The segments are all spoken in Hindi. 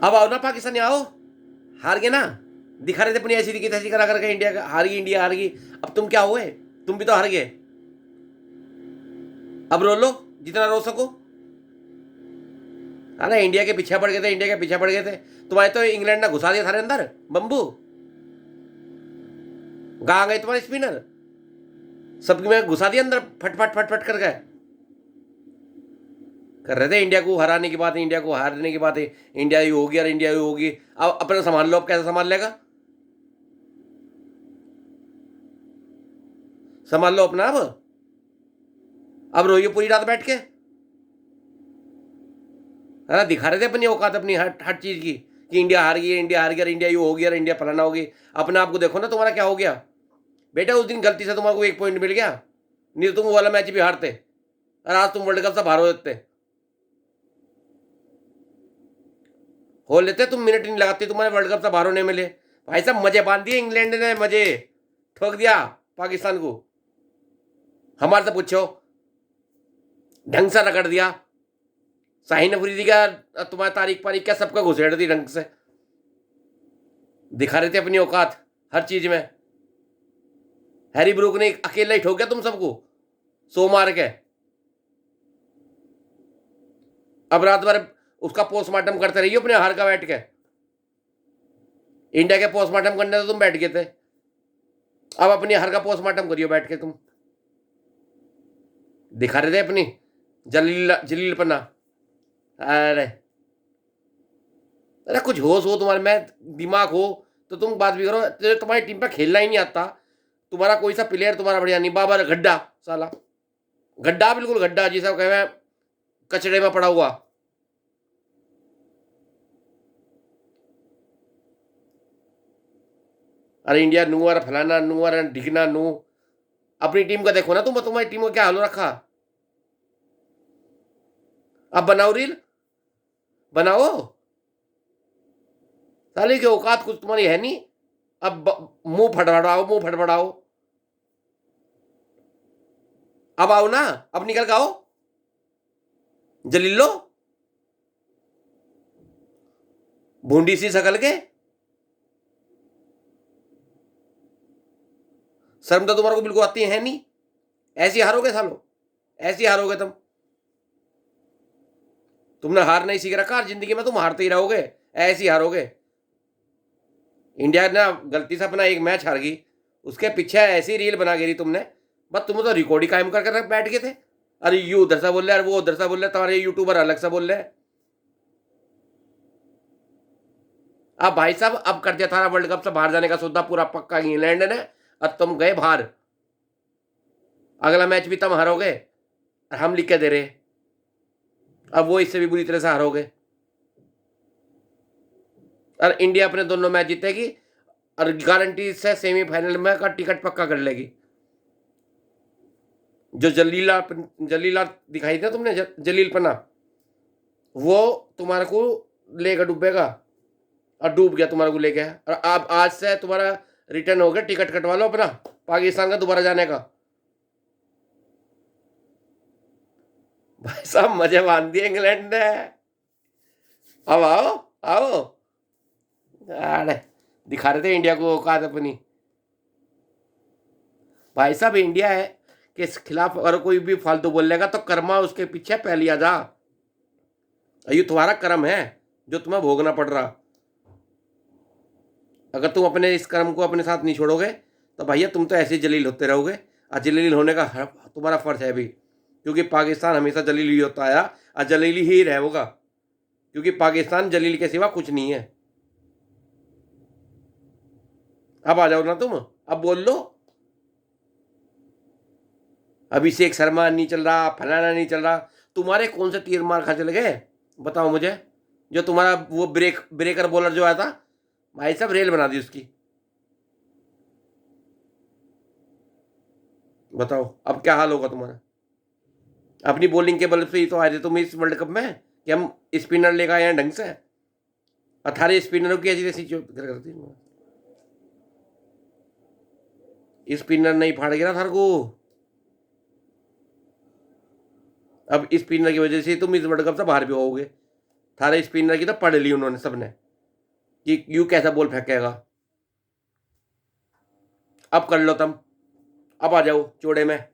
अब आओ ना पाकिस्तानी, आओ। हार गए ना, दिखा रहे थे अपनी ऐसी दिखी तैसी करा करके, इंडिया का हार गई, इंडिया हार गई। अब तुम क्या हुए, तुम भी तो हार गए। अब रो लो जितना रो सको। अरे इंडिया के पीछे पड़ गए थे, इंडिया के पीछे पड़ गए थे। तुम्हारे तो इंग्लैंड ने घुसा दिया थारे अंदर बम्बू। कहाँ गए तुम्हारे स्पिनर, सबकी में घुसा दिया अंदर, फट फट फट फट कर गए। कर रहे थे इंडिया को हराने की बात है, इंडिया को हारने की बात है, इंडिया ही होगी और इंडिया ही होगी। अब अपना संभाल लो, अब कैसे संभाल लेगा, संभाल लो अपना। अब रोइए पूरी रात बैठ के। है दिखा रहे थे अपनी औकात, अपनी हर हर चीज की, कि इंडिया हार गई, इंडिया हार गया, इंडिया ये हो गया और इंडिया फलाना होगी। अपने आप को देखो ना, तुम्हारा क्या हो गया बेटा। उस दिन गलती से तुम्हारे 1 पॉइंट मिल गया, नहीं तो तुम वो वाला मैच भी हारते और आज तुम वर्ल्ड कप से बाहर हो जाते। हो लेते, तुम मिनट नहीं लगाते, तुम्हारे वर्ल्ड कप से बाहर होने मिले। भाई साहब मजे बांध दिए इंग्लैंड ने, मजे ठोक दिया पाकिस्तान को। हमारे से पूछो, ढंग से रगड़ दिया। शाहीन अफरीदी का तुम्हारी तारीख पारीख क्या सबका घुसेड़ दी ढंग से। दिखा रहे थे अपनी औकात हर चीज में। हैरी ब्रूक ने अकेला ही ठोका तुम सबको 100 मार के। अब रात भर उसका पोस्टमार्टम करते रहिए अपने हार का बैठ के। इंडिया के पोस्टमार्टम करने तो तुम बैठ गए थे, अब अपनी हार का पोस्टमार्टम करियो बैठ के तुम। दिखा रहे थे अपनी जलील जलील पन्ना। अरे अरे कुछ होश हो तुम्हारे में, दिमाग हो तो तुम बात भी करो। तुम्हारी टीम पे खेलना ही नहीं आता, तुम्हारा कोई सा प्लेयर तुम्हारा बढ़िया नहीं। बाबर गड्ढा साला, गड्ढा बिल्कुल गड्ढा, जिसे कहे कचड़े में पड़ा हुआ। अरे इंडिया नू और फलाना नू और ढिकना नू। अपनी टीम का देखो ना तुम, तुम्हारी टीम को क्या हाल हो रखा। अब बनाओ रील, बनाओ। साले की औकात कुछ तुम्हारी है नहीं। अब मुंह फड़फड़ाओ, मुंह फड़फड़ाओ। अब आओ ना, अब निकल के आओ, जलील लो भूंडी सी शकल के। शर्म तो तुम्हारे को बिल्कुल आती है नहीं। ऐसी हारोगे सालो, ऐसी हारोगे तुम। तुमने हार नहीं सीख रखा, जिंदगी में तुम हारते ही रहोगे, ऐसी हारोगे। इंडिया ना गलती से अपना एक मैच हार गई, उसके पीछे ऐसी रील बना गिरी तुमने, बस तुम तो रिकॉर्ड ही कायम करके बैठ गए थे। अरे यू उधर से बोल रहे, वो उधर से बोल रहे, तुम्हारे यूट्यूबर अलग से बोल रहे। अब भाई साहब अब कर दिया था वर्ल्ड कप से बाहर जाने का सौदा पूरा पक्का इंग्लैंड ने, अब तुम गए बाहर। अगला मैच भी तुम हारोगे, हम लिख के दे रहे, अब वो इससे भी बुरी तरह से हारोगे। और इंडिया अपने दोनों मैच जीतेगी और गारंटी से सेमीफाइनल में का टिकट पक्का कर लेगी। जो जलीला जलीला दिखाई था तुमने, जलील पना, वो तुम्हारे को लेकर डूबेगा और डूब गया तुम्हारे को लेके। और अब आज से तुम्हारा रिटर्न हो गया, टिकट कटवा लो अपना पाकिस्तान का दोबारा जाने का। भाई साहब मजे बांध दिए इंग्लैंड ने। अब आओ, आओ। अरे दिखा रहे थे इंडिया को औकात अपनी। भाई साहब इंडिया है के खिलाफ अगर कोई भी फालतू बोलेगा तो कर्मा उसके पीछे पहले आ जा। ये तुम्हारा कर्म है जो तुम्हें भोगना पड़ रहा। अगर तुम अपने इस कर्म को अपने साथ नहीं छोड़ोगे तो भैया तुम तो ऐसे ही जलील होते रहोगे। और जलील होने का तुम्हारा फर्ज है भी, क्योंकि पाकिस्तान हमेशा जलील ही होता आया और जलील ही रहेगा, क्योंकि पाकिस्तान जलील के सिवा कुछ नहीं है। अब आ जाओ ना तुम, अब बोल लो। अभिषेक शर्मा नहीं चल रहा, फलाना नहीं चल रहा, तुम्हारे कौन से तीर मार खा चले गए बताओ मुझे। जो तुम्हारा वो ब्रेकर बॉलर जो आया था, भाई साहब रेल बना दी उसकी। बताओ अब क्या हाल होगा तुम्हारा। अपनी बॉलिंग के बल से ही तो आए थे तुम इस वर्ल्ड कप में, कि हम स्पिनर लेकर आए हैं ढंग से। 18 स्पिनरों की ऐसी तैसी करती, स्पिनर नहीं फाड़ गया थार को। अब स्पिनर की वजह से तुम इस वर्ल्ड कप से बाहर भी होगे। थारे स्पिनर की तो पढ़ ली उन्होंने सबने कि यू कैसा बॉल फेंकेगा। अब कर लो तुम, अब आ जाओ चौड़े में।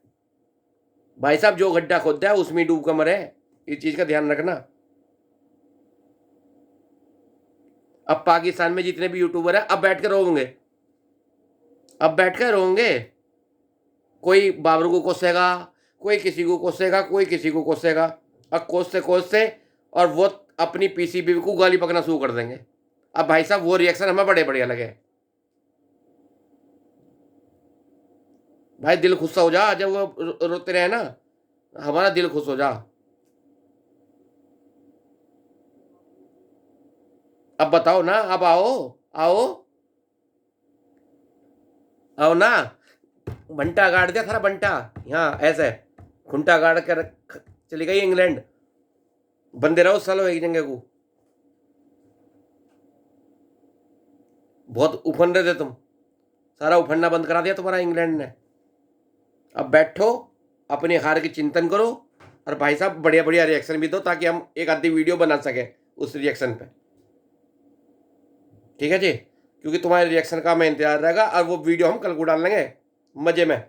भाई साहब जो गड्ढा खोदता है उसमें डूब कर मरे, इस चीज का ध्यान रखना। अब पाकिस्तान में जितने भी यूट्यूबर है अब बैठ कर रोएंगे, अब बैठ कर रोएंगे। कोई बाबर को कोसेगा, कोई किसी को कोसेगा, कोई किसी को कोसेगा। अब कोसते और वो अपनी पीसीबी को गाली पकना शुरू कर देंगे। अब भाई साहब वो रिएक्शन हमें बड़े बढ़िया लगे। भाई दिल खुश हो जा जब वो रोते रहे ना, हमारा दिल खुश हो जा। अब बताओ ना, अब आओ, आओ, आओ ना। बंटा गाड़ दिया थारा बंटा, यहाँ ऐसे खुंटा गाड़ कर चली गई इंग्लैंड। बंदे रहो सालो एक जगह को, बहुत उफन रहे थे तुम, सारा उफनना बंद करा दिया तुम्हारा इंग्लैंड ने। अब बैठो, अपनी हार की चिंतन करो, और भाई साहब बढ़िया बढ़िया रिएक्शन भी दो ताकि हम एक आधी वीडियो बना सके उस रिएक्शन पे। ठीक है जी, क्योंकि तुम्हारे रिएक्शन का हमें इंतजार रहेगा, और वो वीडियो हम कल को डाल लेंगे मजे में।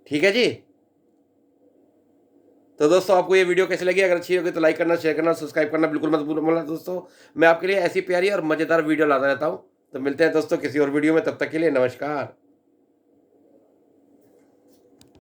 ठीक है जी। तो दोस्तों आपको ये वीडियो कैसी लगी? अगर अच्छी होगी तो लाइक करना, शेयर करना, सब्सक्राइब करना बिल्कुल मत भूलना दोस्तों। मैं आपके लिए ऐसी प्यारी और मजेदार वीडियो लाता रहता हूँ। तो मिलते हैं दोस्तों किसी और वीडियो में, तब तक के लिए नमस्कार।